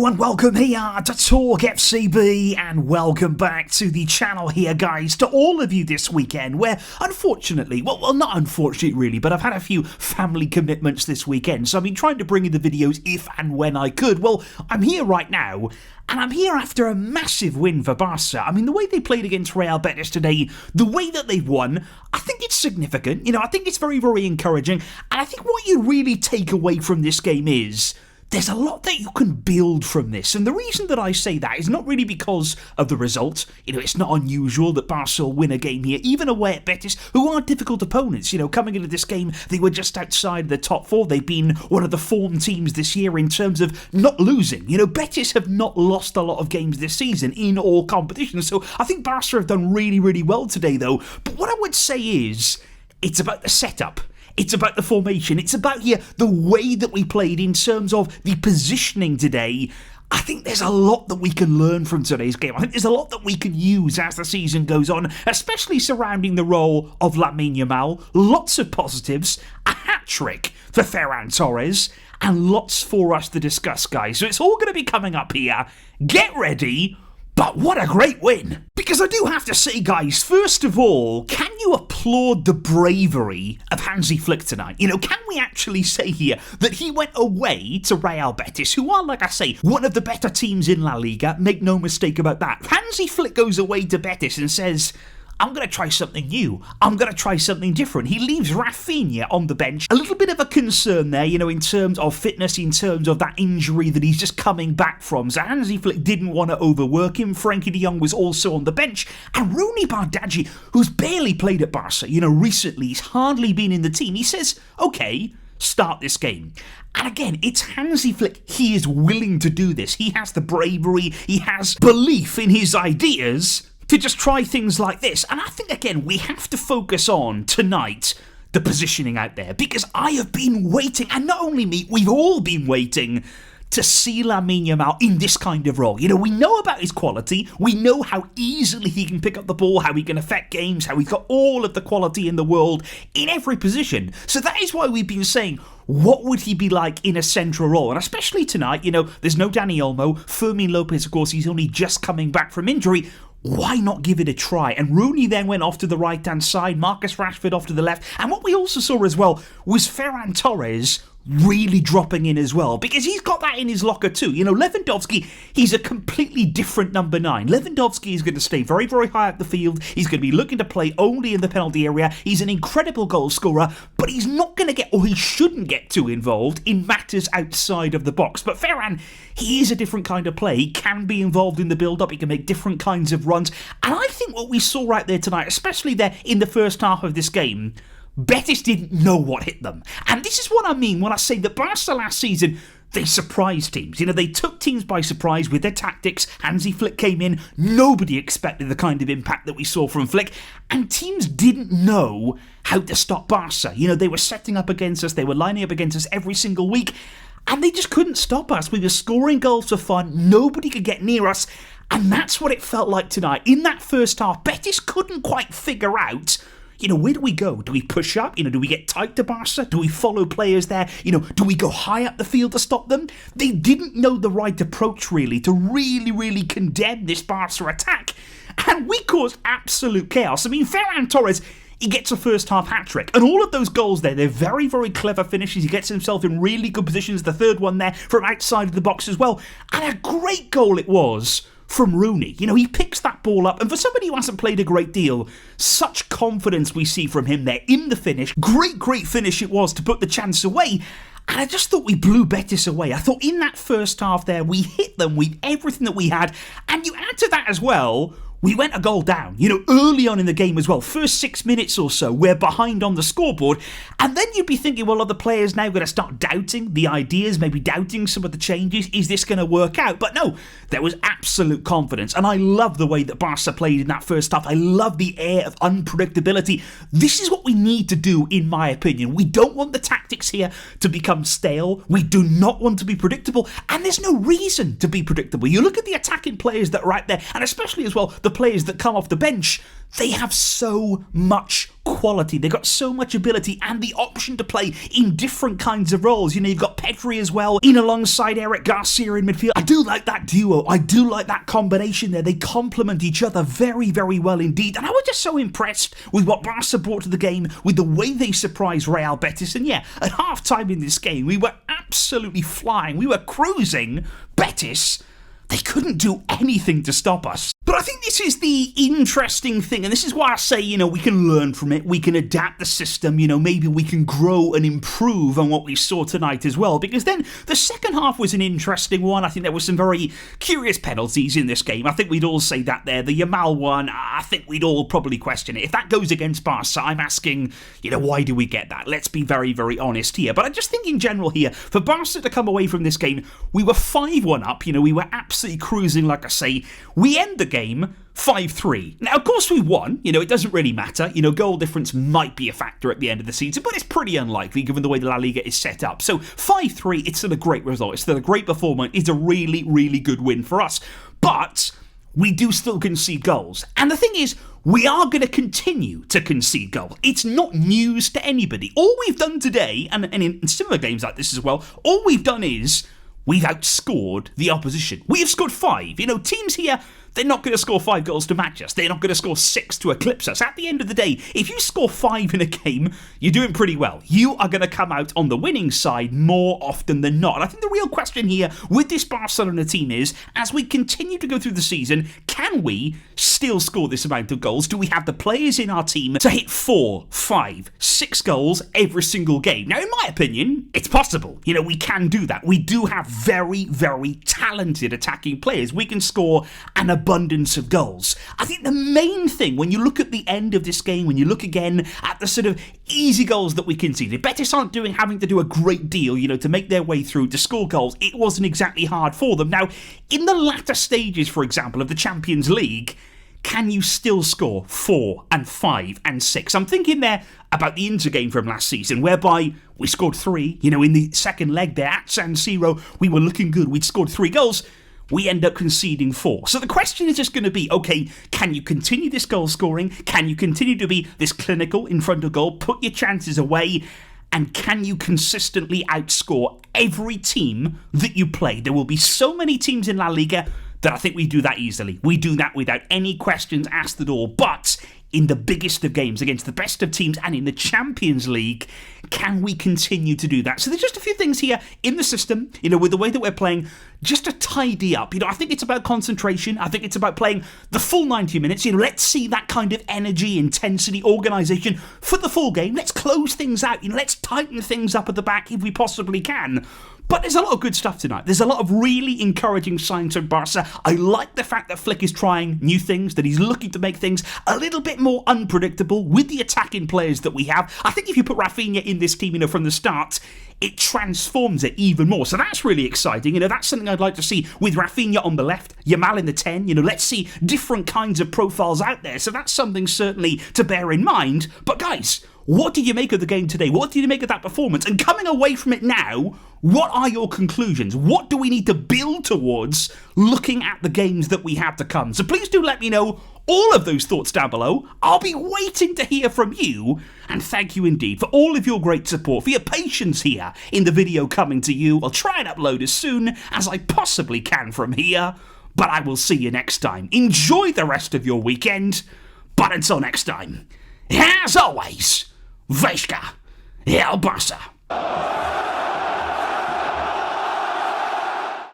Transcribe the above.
and welcome here to Talk FCB, and welcome back to the channel here, guys, to all of you this weekend, where unfortunately, well not unfortunately really, but I've had a few family commitments this weekend, so I've been trying to bring you the videos if and when I could. Well, I'm here right now, and I'm here after a massive win for Barca. I mean, the way they played against Real Betis today, the way that they've won, I think it's significant. You know, I think it's very, very encouraging, and I think what you really take away from this game is there's a lot that you can build from this, and the reason that I say that is not really because of the result. You know, it's not unusual that Barca win a game here, even away at Betis, who are difficult opponents. You know, coming into this game, they were just outside the top four. They've been one of the form teams this year in terms of not losing. You know, Betis have not lost a lot of games this season in all competitions, so I think Barca have done really, really well today, though. But what I would say is, it's about the setup. It's about the formation. It's about here the way that we played in terms of the positioning today. I think there's a lot that we can learn from today's game. I think there's a lot that we can use as the season goes on, especially surrounding the role of Lamine Yamal. Lots of positives, a hat-trick for Ferran Torres, and lots for us to discuss, guys. So it's all going to be coming up here. Get ready. But what a great win! Because I do have to say, guys, first of all, can you applaud the bravery of Hansi Flick tonight? You know, can we actually say here that he went away to Real Betis, who are, like I say, one of the better teams in La Liga, make no mistake about that. Hansi Flick goes away to Betis and says, I'm going to try something new. I'm going to try something different. He leaves Rafinha on the bench. A little bit of a concern there, you know, in terms of fitness, in terms of that injury that he's just coming back from. So Hansi Flick didn't want to overwork him. Frankie de Jong was also on the bench. And Rooney Bardghji, who's barely played at Barca, you know, recently, he's hardly been in the team. He says, okay, start this game. And again, it's Hansi Flick. He is willing to do this. He has the bravery. He has belief in his ideas to just try things like this. And I think, again, we have to focus on, tonight, the positioning out there. Because I have been waiting, and not only me, we've all been waiting to see Lamine Yamal in this kind of role. You know, we know about his quality. We know how easily he can pick up the ball, how he can affect games, how he's got all of the quality in the world in every position. So that is why we've been saying, what would he be like in a central role? And especially tonight, you know, there's no Dani Olmo. Fermin Lopez, of course, he's only just coming back from injury. Why not give it a try? And Rooney then went off to the right-hand side, Marcus Rashford off to the left. And what we also saw as well was Ferran Torres really dropping in as well, because he's got that in his locker too. You know, Lewandowski, he's a completely different number 9. Lewandowski is going to stay very, very high up the field. He's going to be looking to play only in the penalty area. He's an incredible goal scorer, but he's not going to get, or he shouldn't get too involved in matters outside of the box. But Ferran, he is a different kind of play. He can be involved in the build-up. He can make different kinds of runs. And I think what we saw right there tonight, especially there in the first half of this game, Betis didn't know what hit them. And this is what I mean when I say that Barca last season, they surprised teams. You know, they took teams by surprise with their tactics. Hansi Flick came in. Nobody expected the kind of impact that we saw from Flick. And teams didn't know how to stop Barca. You know, they were setting up against us. They were lining up against us every single week. And they just couldn't stop us. We were scoring goals for fun. Nobody could get near us. And that's what it felt like tonight. In that first half, Betis couldn't quite figure out, you know, where do we go? Do we push up? You know, do we get tight to Barca? Do we follow players there? You know, do we go high up the field to stop them? They didn't know the right approach, really, to really condemn this Barca attack. And we caused absolute chaos. I mean, Ferran Torres, he gets a first half hat-trick. And all of those goals there, they're very, very clever finishes. He gets himself in really good positions. The third one there from outside of the box as well. And a great goal it was from Rooney. You know, he picks that ball up, and for somebody who hasn't played a great deal, such confidence we see from him there in the finish. Great finish it was to put the chance away. And I just thought we blew Betis away. I thought in that first half there, we hit them with everything that we had. And you add to that as well, we went a goal down, you know, early on in the game as well. First 6 minutes or so, we're behind on the scoreboard. And then you'd be thinking, well, are the players now going to start doubting the ideas, maybe doubting some of the changes? Is this going to work out? But no, there was absolute confidence. And I love the way that Barca played in that first half. I love the air of unpredictability. This is what we need to do, in my opinion. We don't want the tactics here to become stale. We do not want to be predictable. And there's no reason to be predictable. You look at the attacking players that are out there, and especially as well, the players that come off the bench, they have so much quality. They've got so much ability and the option to play in different kinds of roles. You know, you've got Pedri as well, in alongside Eric Garcia in midfield. I do like that duo. I do like that combination there. They complement each other very, very well indeed. And I was just so impressed with what Barca brought to the game, with the way they surprised Real Betis. And yeah, at half-time in this game, we were absolutely flying. We were cruising. Betis, they couldn't do anything to stop us. But I think this is the interesting thing, and this is why I say, you know, we can learn from it, we can adapt the system, you know, maybe we can grow and improve on what we saw tonight as well, because then the second half was an interesting one. I think there were some very curious penalties in this game. I think we'd all say that there. The Yamal one, I think we'd all probably question it. If that goes against Barca, I'm asking, you know, why do we get that? Let's be very, very honest here. But I just think in general here, for Barca to come away from this game, we were 5-1 up, you know, we were absolutely cruising, like I say. We end the game 5-3. Now, of course, we won. You know, it doesn't really matter. You know, goal difference might be a factor at the end of the season, but it's pretty unlikely given the way the La Liga is set up. So 5-3, it's still a great result. It's still a great performance. It's a really, really good win for us. But we do still concede goals. And the thing is, we are going to continue to concede goals. It's not news to anybody. All we've done today, and in similar games like this as well, all we've done is we've outscored the opposition. We have scored 5. You know, teams here, they're not going to score 5 goals to match us. They're not going to score 6 to eclipse us. At the end of the day, if you score 5 in a game, you're doing pretty well. You are going to come out on the winning side more often than not. And I think the real question here with this Barcelona team is, as we continue to go through the season, can we still score this amount of goals? Do we have the players in our team to hit 4, 5, 6 goals every single game? Now, in my opinion, it's possible. You know, we can do that. We do have very, very talented attacking players. We can score an abundance of goals. I think the main thing, when you look at the end of this game, when you look again at the sort of easy goals that we conceded, Betis aren't having to do a great deal, you know, to make their way through, to score goals. It wasn't exactly hard for them. Now, in the latter stages, for example, of the Champions League, can you still score 4 and 5 and 6? I'm thinking there about the Inter game from last season, whereby we scored 3, you know, in the second leg there at San Siro, we were looking good, we'd scored 3 goals, we end up conceding 4. So the question is just going to be, okay, can you continue this goal scoring? Can you continue to be this clinical in front of goal, put your chances away, and can you consistently outscore every team that you play? There will be so many teams in La Liga that I think we do that easily. We do that without any questions asked at all. But in the biggest of games, against the best of teams, and in the Champions League, can we continue to do that? So there's just a few things here in the system, you know, with the way that we're playing, just to tidy up. You know, I think it's about concentration. I think it's about playing the full 90 minutes. You know, let's see that kind of energy, intensity, organisation for the full game. Let's close things out. You know, let's tighten things up at the back if we possibly can. But there's a lot of good stuff tonight. There's a lot of really encouraging signs from Barca. I like the fact that Flick is trying new things, that he's looking to make things a little bit more unpredictable with the attacking players that we have. I think if you put Rafinha in this team, you know, from the start, it transforms it even more. So that's really exciting. You know, that's something I'd like to see with Rafinha on the left, Yamal in the 10. You know, let's see different kinds of profiles out there. So that's something certainly to bear in mind. But guys, what did you make of the game today? What did you make of that performance? And coming away from it now, what are your conclusions? What do we need to build towards looking at the games that we have to come? So please do let me know all of those thoughts down below. I'll be waiting to hear from you. And thank you indeed for all of your great support, for your patience here in the video coming to you. I'll try and upload as soon as I possibly can from here. But I will see you next time. Enjoy the rest of your weekend. But until next time, as always, Vejka, El Barca.